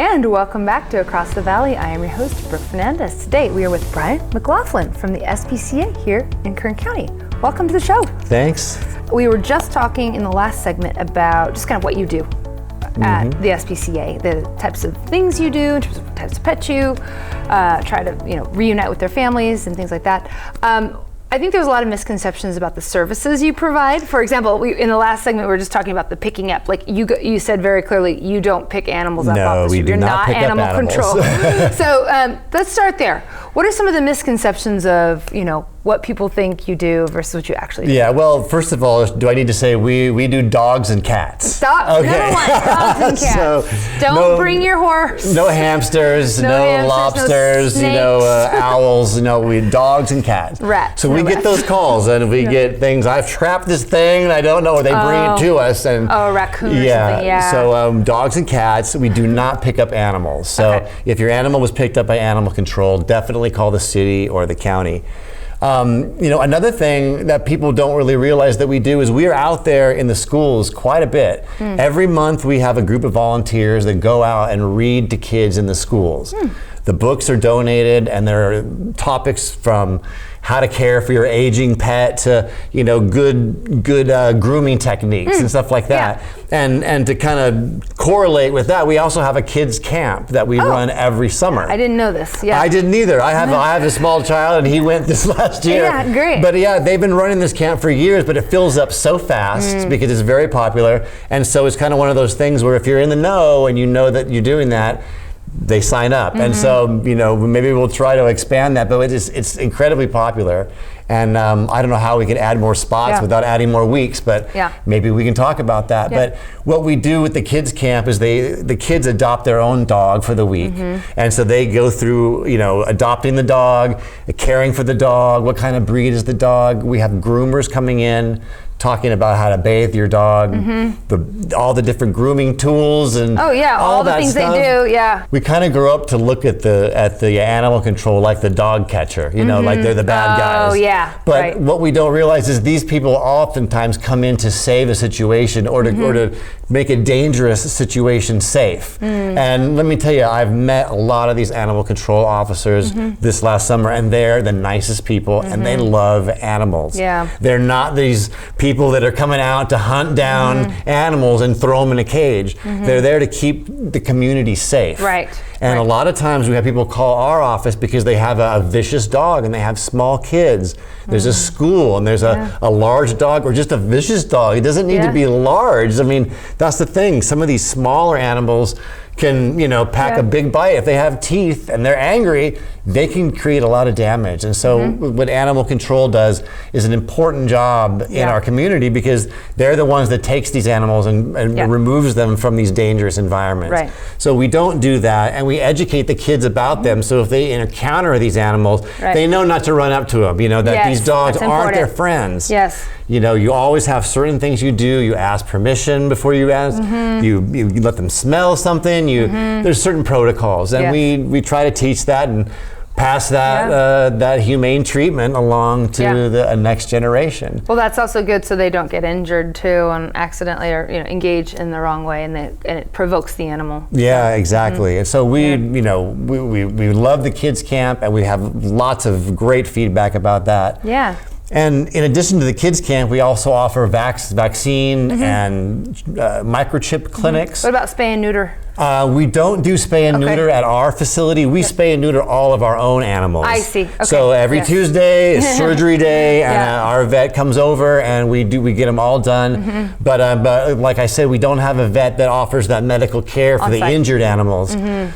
And welcome back to Across the Valley. I am your host, Brooke Fernandez. Today we are with Brian McLaughlin from the SPCA here in Kern County. Welcome to the show. Thanks. We were just talking in the last segment about just kind of what you do at the SPCA, the types of things you do, in terms of types of pets you try to reunite with their families and things like that. I think there's a lot of misconceptions about the services you provide. For example, in the last segment, we were just talking about the picking up. Like you said very clearly, you don't pick animals up off the street. You're not animal control. So let's start there. What are some of the misconceptions of what people think you do versus what you actually do? Yeah, well, first of all, do I need to say we do dogs and cats? Okay. Number one, dogs and cats. So don't bring your horse. No hamsters, no lobsters, owls. We dogs and cats. Rats. So we get those calls and we get things. I've trapped this thing and I don't know. Or they bring it to us and a raccoon or something. Yeah. So dogs and cats. We do not pick up animals. So if your animal was picked up by animal control, definitely call the city or the county. Another thing that people don't really realize that we do is we are out there in the schools quite a bit. Every month we have a group of volunteers that go out and read to kids in the schools. The books are donated and there are topics from how to care for your aging pet to good grooming techniques and stuff like that. And to kind of correlate with that, we also have a kids camp that we run every summer. I didn't know this. Yeah, I didn't either. I have a small child and he went this last year. Yeah, great. But they've been running this camp for years, but it fills up so fast because it's very popular. And so it's kind of one of those things where if you're in the know and you know that you're doing that, they sign up. And so, maybe we'll try to expand that, but it's incredibly popular. And I don't know how we can add more spots without adding more weeks, but maybe we can talk about that. But what we do with the kids camp is the kids adopt their own dog for the week. And so they go through, adopting the dog, caring for the dog, what kind of breed is the dog. We have groomers coming in, talking about how to bathe your dog, all the different grooming tools and all the things stuff. They do. We kind of grew up to look at the animal control like the dog catcher, like they're the bad guys. But what we don't realize is these people oftentimes come in to save a situation or to make a dangerous situation safe. And let me tell you, I've met a lot of these animal control officers this last summer, and they're the nicest people and they love animals. They're not these people that are coming out to hunt down animals and throw them in a cage. They're there to keep the community safe. And a lot of times we have people call our office because they have a vicious dog and they have small kids. There's a school and there's a large dog or just a vicious dog. It doesn't need to be large. I mean, that's the thing. Some of these smaller animals can, pack a big bite. If they have teeth and they're angry, they can create a lot of damage. And so what animal control does is an important job in our community because they're the ones that takes these animals and removes them from these dangerous environments. So we don't do that, and we educate the kids about them. So if they encounter these animals, they know not to run up to them, that these dogs aren't their friends. You always have certain things you do. You ask permission before you ask. You let them smell something. There's certain protocols, and we try to teach that and pass that humane treatment along to the next generation. Well, that's also good so they don't get injured too and accidentally or engage in the wrong way, and it provokes the animal. Yeah, exactly. And so we love the kids camp, and we have lots of great feedback about that. And in addition to the kids camp, we also offer vaccine and microchip clinics. What about spay and neuter? We don't do spay and neuter at our facility. We spay and neuter all of our own animals. I see. So every Tuesday is surgery day, and our vet comes over and we get them all done. But like I said, we don't have a vet that offers that medical care for the injured animals.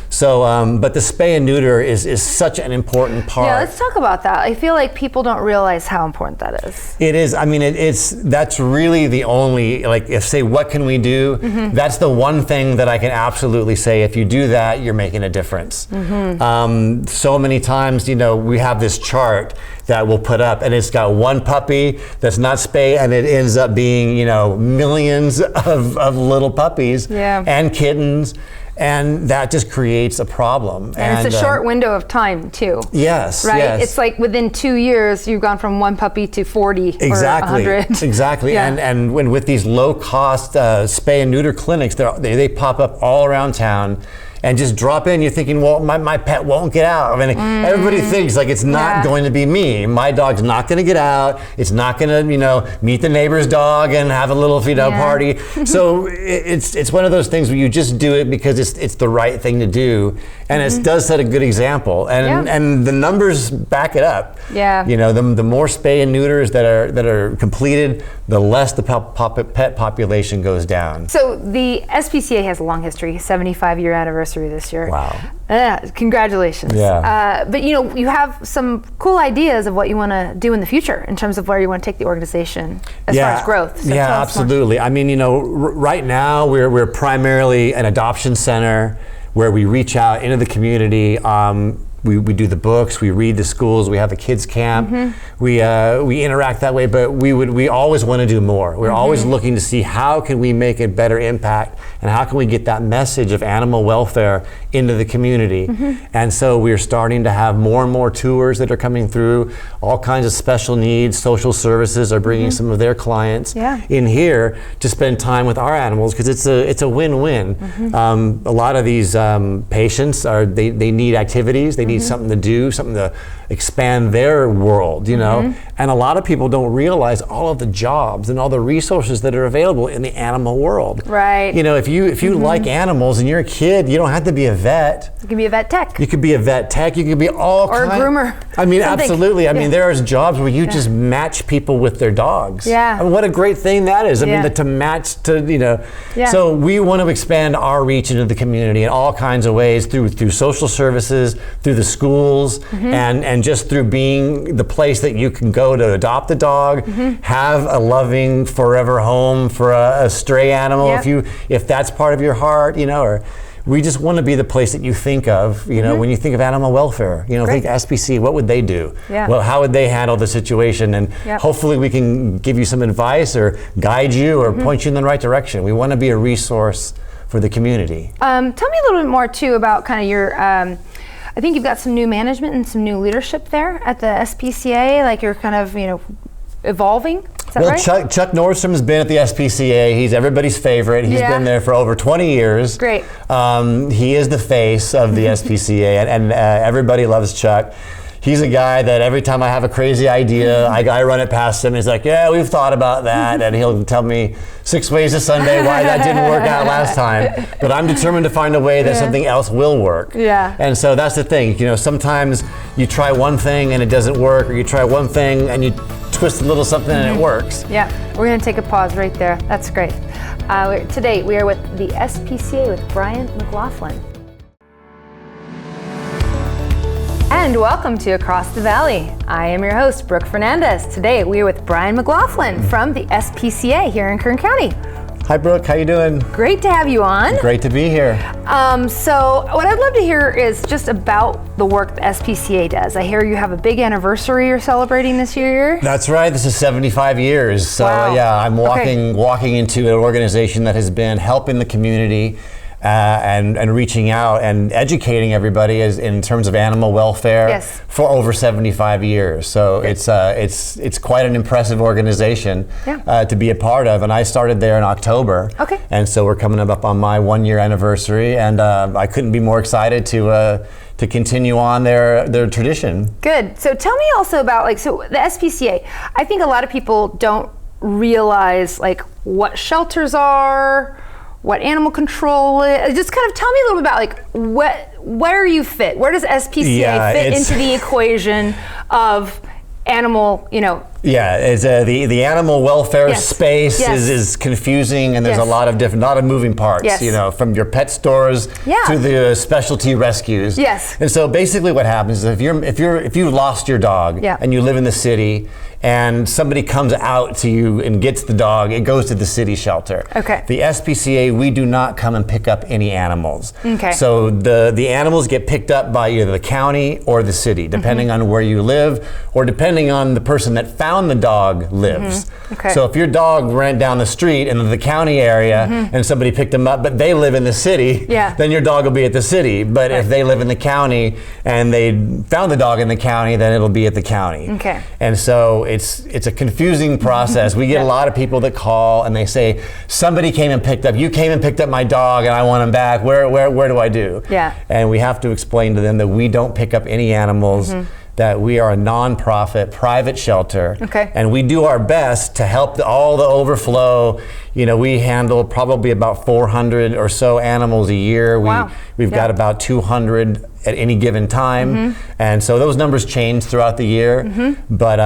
So, but the spay and neuter is such an important part. Yeah, let's talk about that. I feel like people don't realize how important that is. It is. I mean, that's really the only, what can we do? That's the one thing that I can absolutely say, if you do that, you're making a difference. So many times, we have this chart that we'll put up, and it's got one puppy that's not spayed, and it ends up being, millions of little puppies and kittens. And that just creates a problem. And it's a short window of time too. Yes. Right? Yes. It's like within 2 years, you've gone from one puppy to 40 or 100. Exactly. And with these low cost spay and neuter clinics, they pop up all around town. and just drop in. You're thinking, well, my pet won't get out. I mean, everybody thinks like it's not going to be me. My dog's not going to get out. It's not going to, meet the neighbor's dog and have a little, party. So it's one of those things where you just do it because it's the right thing to do, and it does set a good example, and the numbers back it up. Yeah. The more spay and neuters that are completed, the less the pet population goes down. So the SPCA has a long history, 75-year anniversary this year. Wow. Congratulations. Yeah. But you have some cool ideas of what you want to do in the future in terms of where you want to take the organization as far as growth. So yeah, absolutely. I mean, right now we're primarily an adoption center where we reach out into the community. We do the books, we read the schools, we have the kids camp, we interact that way, but we always want to do more. We're always looking to see how can we make a better impact and how can we get that message of animal welfare into the community. And so we're starting to have more and more tours that are coming through, all kinds of special needs. Social services are bringing some of their clients in here to spend time with our animals because it's a win-win. A lot of these patients they need activities, they need something to do, something to expand their world, and a lot of people don't realize all of the jobs and all the resources that are available in the animal world. Right. If you like animals and you're a kid, you don't have to be a vet. You can be a vet tech. You could be a vet tech. You could be all or a groomer. I mean, absolutely. I mean, there are jobs where you just match people with their dogs. Yeah. I mean, what a great thing that is. I mean, to match to So we want to expand our reach into the community in all kinds of ways through social services, through the schools, and just through being the place that you can go to adopt a dog, have a loving forever home for a stray animal if that's part of your heart, or we just want to be the place that you think of, when you think of animal welfare. Think SPC, what would they do? Yeah. Well, how would they handle the situation? And hopefully we can give you some advice or guide you or point you in the right direction. We want to be a resource for the community. Tell me a little bit more too about kind of your, I think you've got some new management and some new leadership there at the SPCA, like you're kind of, evolving. Is that right? Chuck Nordstrom's been at the SPCA. He's everybody's favorite. He's been there for over 20 years. Great. He is the face of the SPCA, and everybody loves Chuck. He's a guy that every time I have a crazy idea, I run it past him. He's like, yeah, we've thought about that. And he'll tell me 6 ways to Sunday why that didn't work out last time. But I'm determined to find a way that something else will work. Yeah. And so that's the thing. Sometimes you try one thing and it doesn't work, or you try one thing and you twist a little something and it works. Yeah, we're going to take a pause right there. That's great. Today we are with the SPCA with Brian McLaughlin. And welcome to Across the Valley. I am your host, Brooke Fernandez. Today we are with Brian McLaughlin from the SPCA here in Kern County. Hi Brooke, how you doing? Great to have you on. Great to be here. So what I'd love to hear is just about the work the SPCA does. I hear you have a big anniversary you're celebrating this year. That's right, this is 75 years. So I'm walking into an organization that has been helping the community and reaching out and educating everybody in terms of animal welfare for over 75 years. So it's quite an impressive organization to be a part of. And I started there in October. Okay. And so we're coming up on my 1-year anniversary, and I couldn't be more excited to continue on their tradition. Good. So tell me also about the SPCA. I think a lot of people don't realize what shelters are, what animal control is. Just kind of tell me a little bit about where you fit. Where does SPCA fit into the equation of animal, it's the animal welfare space is confusing, and there's a lot of moving parts. From your pet stores to the specialty rescues. Yes. And so basically, what happens is if you lost your dog and you live in the city, and somebody comes out to you and gets the dog, it goes to the city shelter. Okay. The SPCA, we do not come and pick up any animals. Okay. So the animals get picked up by either the county or the city, depending on where you live, or depending on the person that found town the dog lives. Okay. So if your dog ran down the street in the county area and somebody picked them up, but they live in the city, then your dog will be at the city. But if they live in the county and they found the dog in the county, then it'll be at the county. Okay. And so it's a confusing process. We get a lot of people that call and they say, somebody came and picked up, you came and picked up my dog and I want him back. Where do I do? Yeah. And we have to explain to them that we don't pick up any animals, that we are a non-profit private shelter. Okay. And we do our best to help all the overflow. You know, we handle probably about 400 or so animals a year. We've got about 200 at any given time. And so those numbers change throughout the year. But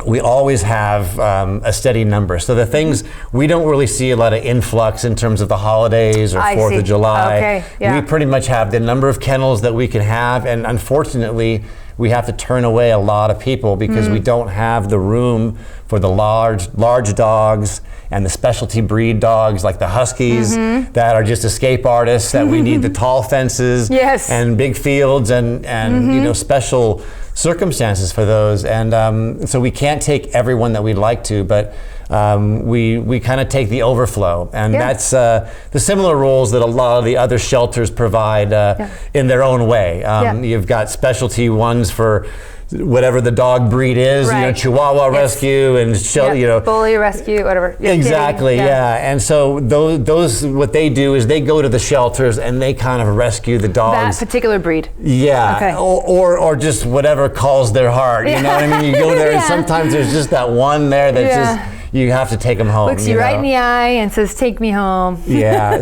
we always have a steady number. So the things, we don't really see a lot of influx in terms of the holidays or 4th of July. Okay. Yeah. We pretty much have the number of kennels that we can have, and unfortunately, we have to turn away a lot of people because we don't have the room for the large dogs and the specialty breed dogs like the Huskies that are just escape artists, that we need the tall fences and big fields and you know, special circumstances for those. And so we can't take everyone that we'd like to, but we kind of take the overflow, and that's the similar rules that a lot of the other shelters provide in their own way. You've got specialty ones for whatever the dog breed is, you know, Chihuahua rescue and you know, bully rescue, whatever. Exactly, and so those what they do is they go to the shelters and they kind of rescue the dogs. That particular breed. Or just whatever calls their heart. You know what I mean? You go there and sometimes there's just that one there that just you have to take them home. Looks you right in the eye and says, "Take me home."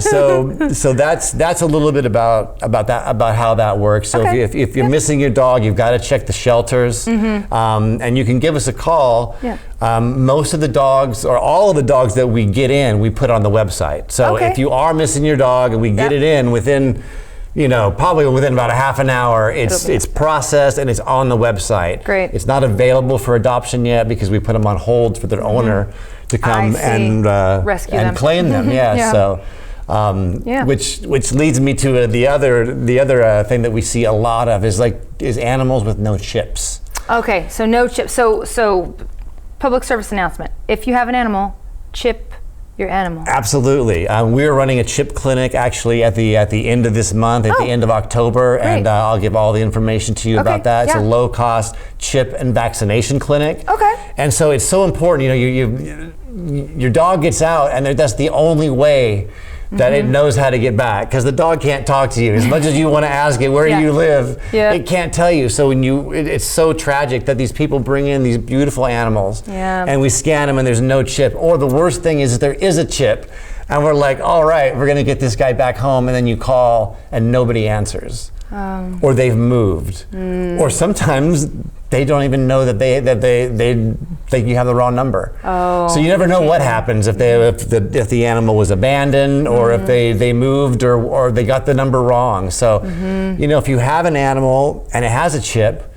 So that's a little bit about how that works. So if you're missing your dog, you've got to check the shelters, and you can give us a call. Most of the dogs, or all of the dogs that we get in, we put on the website. So if you are missing your dog and we get it in within, you know, probably within about a half an hour, it's processed and it's on the website. Great. It's not available for adoption yet because we put them on hold for their owner to come and rescue and them. claim them. So which leads me to the other thing that we see a lot of is animals with no chips. Okay, so no chips. So public service announcement: if you have an animal, chip your animal. Absolutely. We're running a chip clinic actually at the end of this month, at the end of October, and I'll give all the information to you about that. It's a low-cost chip and vaccination clinic. And so it's so important. You know, your dog gets out, and that's the only way that it knows how to get back, because the dog can't talk to you. As much as you want to ask it where you live, it can't tell you. So it's so tragic that these people bring in these beautiful animals and we scan them and there's no chip. Or the worst thing is that there is a chip and we're like, all right, we're going to get this guy back home, and then you call and nobody answers. Or they've moved. Or sometimes they don't even know that you have the wrong number. So you never know what happens if the animal was abandoned, or if they moved, or they got the number wrong. So you know, if you have an animal and it has a chip,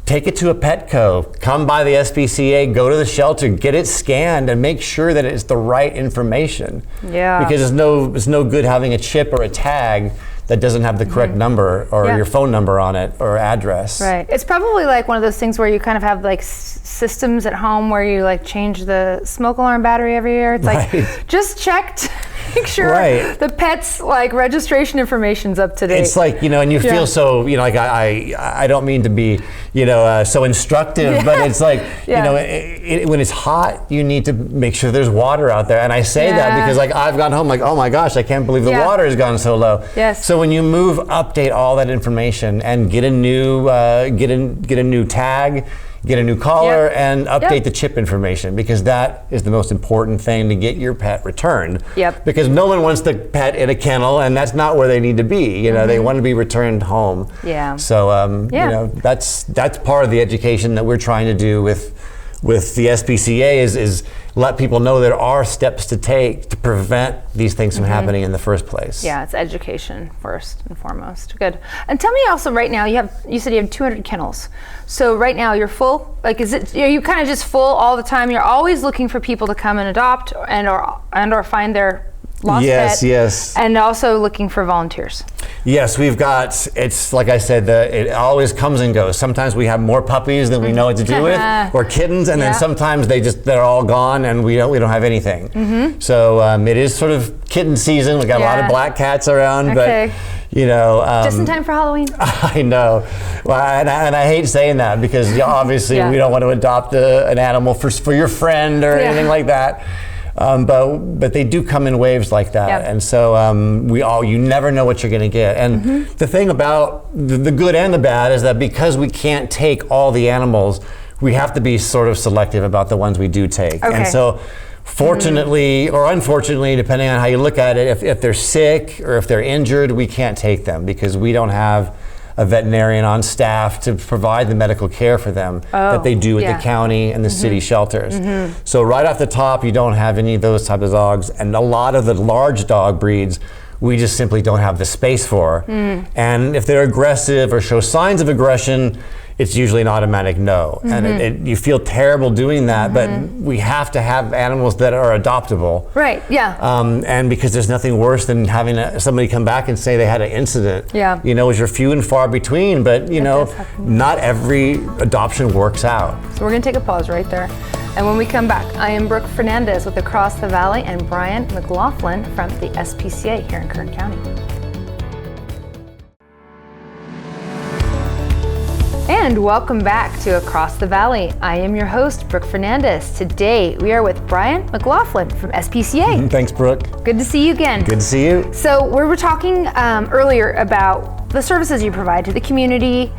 take it to a Petco, come by the SPCA, go to the shelter, get it scanned, and make sure that it's the right information. Because it's no good having a chip or a tag that doesn't have the correct number or your phone number on it or address. Right. It's probably like one of those things where you kind of have like systems at home where you like change the smoke alarm battery every year. It's like, just checked. Make sure the pet's like registration information's up to date. It's like, you know, and you feel so, you know, like I don't mean to be, you know, so instructive, but it's like, you know, when it's hot, you need to make sure there's water out there. And I say that because like I've gone home like, oh my gosh, I can't believe the water has gone so low. So when you move, update all that information and get a new tag, get a new collar, and update the chip information, because that is the most important thing to get your pet returned. Because no one wants the pet in a kennel, and that's not where they need to be. You know, they want to be returned home. So you know, that's part of the education that we're trying to do with the SPCA is let people know there are steps to take to prevent these things from happening in the first place. It's education first and foremost. Good. And tell me also, right now you said you have 200 kennels. So right now you're full. Like, are you kind of just full all the time? You're always looking for people to come and adopt and or find their lost pet. Yes. And also looking for volunteers. Yes, we've got, it's like I said, it always comes and goes. Sometimes we have more puppies than we know what to do with, or kittens, and then sometimes they're all gone and we don't have anything. So it is sort of kitten season. We got a lot of black cats around, but you know, just in time for Halloween. I know. Well, and I hate saying that because obviously we don't want to adopt an animal for your friend or anything like that. But they do come in waves like that, and so you never know what you're going to get. And the thing about the good and the bad is that because we can't take all the animals, we have to be sort of selective about the ones we do take. And so, fortunately or unfortunately, depending on how you look at it, if they're sick or if they're injured, we can't take them because we don't have a veterinarian on staff to provide the medical care for them that they do at the county and the city shelters. So right off the top, you don't have any of those type of dogs, and a lot of the large dog breeds we just simply don't have the space for. And if they're aggressive or show signs of aggression, it's usually an automatic no. And you feel terrible doing that, but we have to have animals that are adoptable. Right, and because there's nothing worse than having somebody come back and say they had an incident. You know, you're few and far between, but you know, not every adoption works out. So we're gonna take a pause right there. And when we come back, I am Brooke Fernandez with Across the Valley and Brian McLaughlin from the SPCA here in Kern County. And welcome back to Across the Valley. I am your host, Brooke Fernandez. Today, we are with Brian McLaughlin from SPCA. Thanks, Brooke. Good to see you again. Good to see you. So we were talking earlier about the services you provide to the community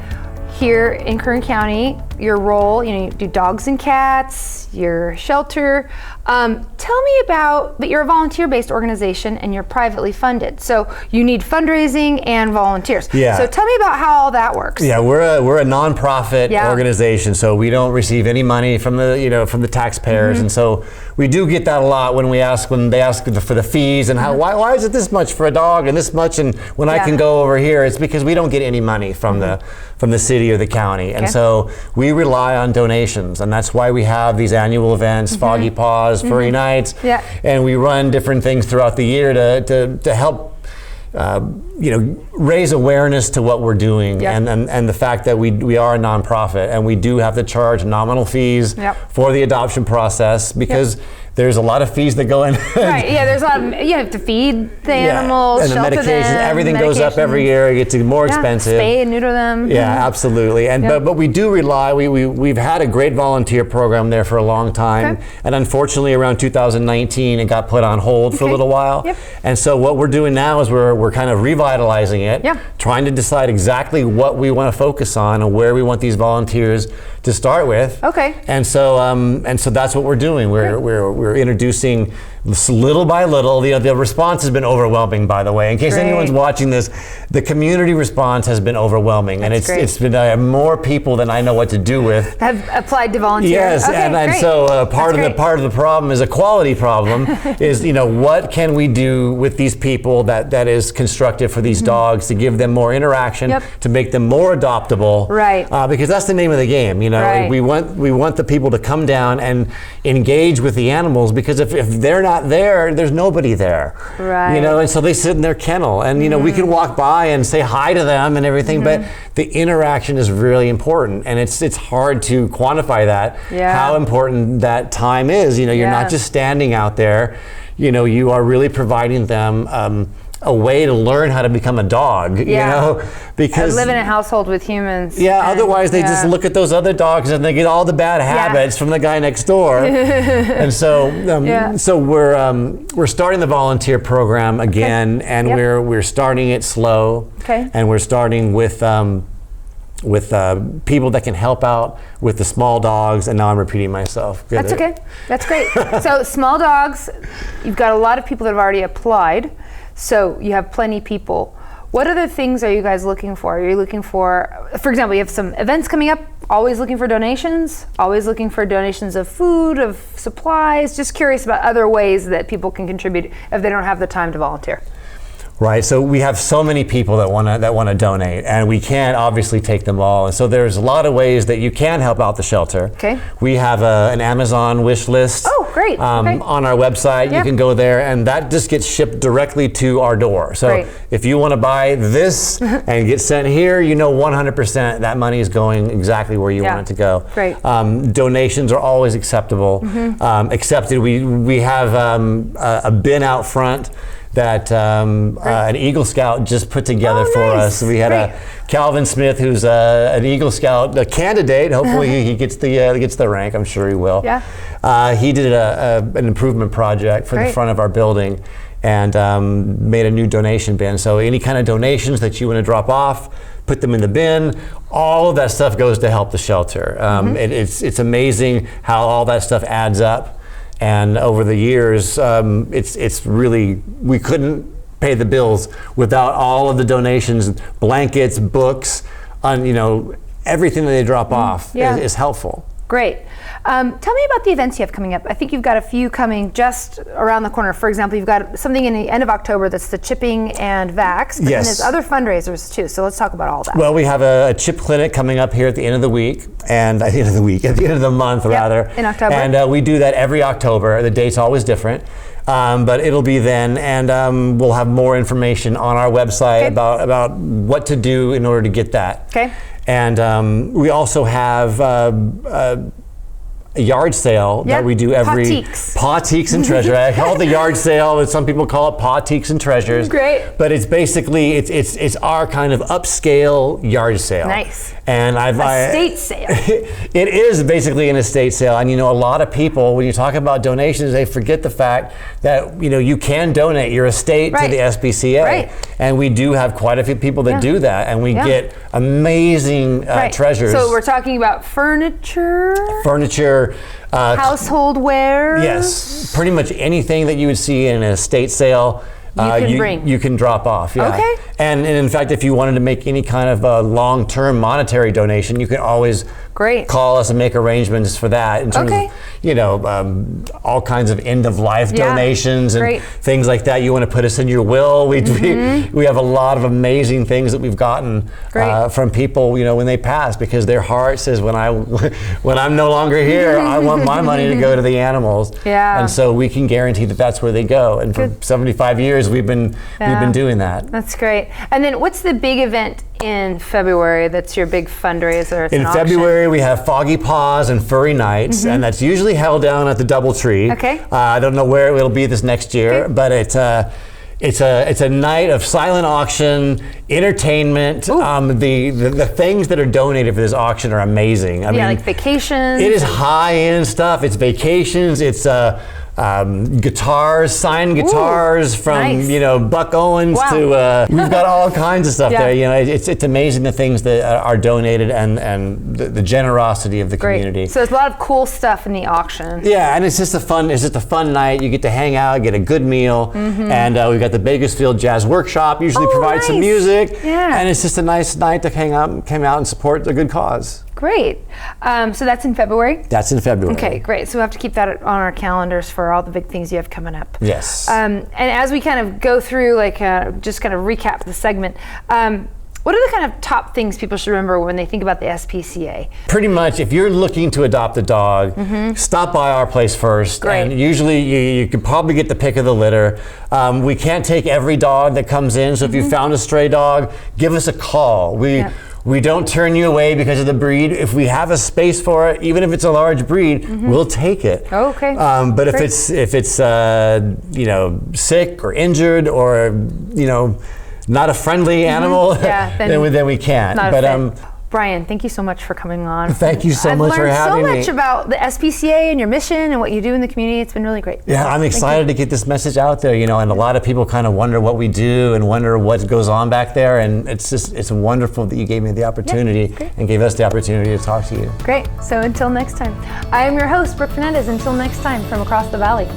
here in Kern County, your role, you do dogs and cats, your shelter. Tell me about, but you're a volunteer-based organization and you're privately funded. So you need fundraising and volunteers. So tell me about how all that works. We're a nonprofit organization, so we don't receive any money from the taxpayers, and so we do get that a lot when they ask for the fees and why is it this much for a dog and this much, and when I can go over here, it's because we don't get any money from the city or the county, and so we rely on donations, and that's why we have these annual events, Foggy Paws, Furry Nights, and we run different things throughout the year to help raise awareness to what we're doing, and the fact that we are a nonprofit and we do have to charge nominal fees for the adoption process because there's a lot of fees that go in. There's a lot of, you have to feed the animals, and the shelter medications, them, everything goes up every year. It gets more expensive. Spay and neuter them. Absolutely. And but we do rely. We've had a great volunteer program there for a long time, and unfortunately, around 2019, it got put on hold for a little while. And so what we're doing now is we're kind of revitalizing it, trying to decide exactly what we want to focus on and where we want these volunteers to start with. And so that's what we're doing. We're introducing little by little. The response has been overwhelming, by the way. In case anyone's watching this, the community response has been overwhelming, and it's been more people than I know what to do with have applied to volunteer. And so part of the problem is a quality problem. Is what can we do with these people that is constructive for these dogs to give them more interaction, to make them more adoptable, because that's the name of the game. We want the people to come down and engage with the animals, because if they're not there, there's nobody there. And so they sit in their kennel, and we can walk by and say hi to them and everything, but the interaction is really important, and it's hard to quantify that, how important that time is. You're not just standing out there, you are really providing them a way to learn how to become a dog, because I live in a household with humans. Otherwise they just look at those other dogs and they get all the bad habits from the guy next door. And so, so we're starting the volunteer program again, and we're starting it slow, and we're starting with people that can help out with the small dogs, and now I'm repeating myself. That's okay. That's great. So small dogs, you've got a lot of people that have already applied. So you have plenty of people. What other things are you guys looking for? Are you looking for example, you have some events coming up, always looking for donations, always looking for donations of food, of supplies, just curious about other ways that people can contribute if they don't have the time to volunteer. Right, so we have so many people that want to donate, and we can't obviously take them all. And so there's a lot of ways that you can help out the shelter. Okay. We have an Amazon wish list. Oh, great. Okay. On our website. You can go there, and that just gets shipped directly to our door. So if you want to buy this and get sent here, 100% that money is going exactly where you want it to go. Great. Donations are always acceptable. Accepted. We have a bin out front that an Eagle Scout just put together for us. We had a Calvin Smith, who's an Eagle Scout candidate. Hopefully he gets the rank. I'm sure he will. Yeah. He did an improvement project for the front of our building, and made a new donation bin. So any kind of donations that you want to drop off, put them in the bin. All of that stuff goes to help the shelter. It's amazing how all that stuff adds up. And over the years, it's really, we couldn't pay the bills without all of the donations, blankets, books, everything that they drop off is helpful. Great. Tell me about the events you have coming up. I think you've got a few coming just around the corner. For example, you've got something in the end of October that's the chipping and vax, but then there's other fundraisers too. So let's talk about all that. Well, we have a chip clinic coming up here at the end of the week, and at the end of the month rather. In October. And we do that every October. The date's always different. But it'll be then, and we'll have more information on our website about what to do in order to get that. Okay. And we also have a yard sale that we do every Paw-Teeks and Treasure. I call it the yard sale, but some people call it Paw-Teeks and Treasures. Great. But it's basically it's our kind of upscale yard sale. Nice. And estate sale. It is basically an estate sale, and a lot of people, when you talk about donations, they forget the fact that you can donate your estate to the SPCA. Right. And we do have quite a few people that do that, and we get amazing treasures. So we're talking about furniture, household wares. Yes, pretty much anything that you would see in an estate sale. You can drop off. Yeah. Okay. And in fact, if you wanted to make any kind of a long-term monetary donation, you can always call us and make arrangements for that in terms of all kinds of end-of-life donations and things like that. You want to put us in your will. We have a lot of amazing things that we've gotten from people when they pass, because their heart says, when I'm no longer here, I want my money to go to the animals. Yeah. And so we can guarantee that that's where they go. And for 75 years we've been doing that. That's great. And then what's the big event in February that's your big fundraiser? In February we have Foggy Paws and Furry Nights, and that's usually held down at the Doubletree. Okay. I don't know where it'll be this next year, but it's a night of silent auction, entertainment. The things that are donated for this auction are amazing. I mean, like vacations. It is high-end stuff. It's vacations. It's guitars, signed guitars from Buck Owens to we've got all kinds of stuff there. It's amazing the things that are donated and the generosity of the community. So there's a lot of cool stuff in the auction. Yeah, and it's just a fun night. You get to hang out, get a good meal, and we've got the Bakersfield Jazz Workshop usually provides some music, and it's just a nice night to hang out and support a good cause. Great. So that's in February? That's in February. Okay, great. So we'll have to keep that on our calendars for all the big things you have coming up. Yes. And as we kind of go through, just kind of recap the segment, what are the kind of top things people should remember when they think about the SPCA? Pretty much, if you're looking to adopt a dog, stop by our place first. Great. And usually you can probably get the pick of the litter. We can't take every dog that comes in, so if you found a stray dog, give us a call. We don't turn you away because of the breed. If we have a space for it, even if it's a large breed, we'll take it. Oh, okay. But if it's sick or injured or not a friendly animal, then we can't. Brian, thank you so much for coming on. Thank you so much for having me. I've learned so much about the SPCA and your mission and what you do in the community. It's been really great. Yeah, I'm excited to get this message out there, and a lot of people kind of wonder what we do and wonder what goes on back there, and it's wonderful that you gave me the opportunity and gave us the opportunity to talk to you. Great. So until next time, I am your host, Brooke Fernandez. Until next time, from across the valley.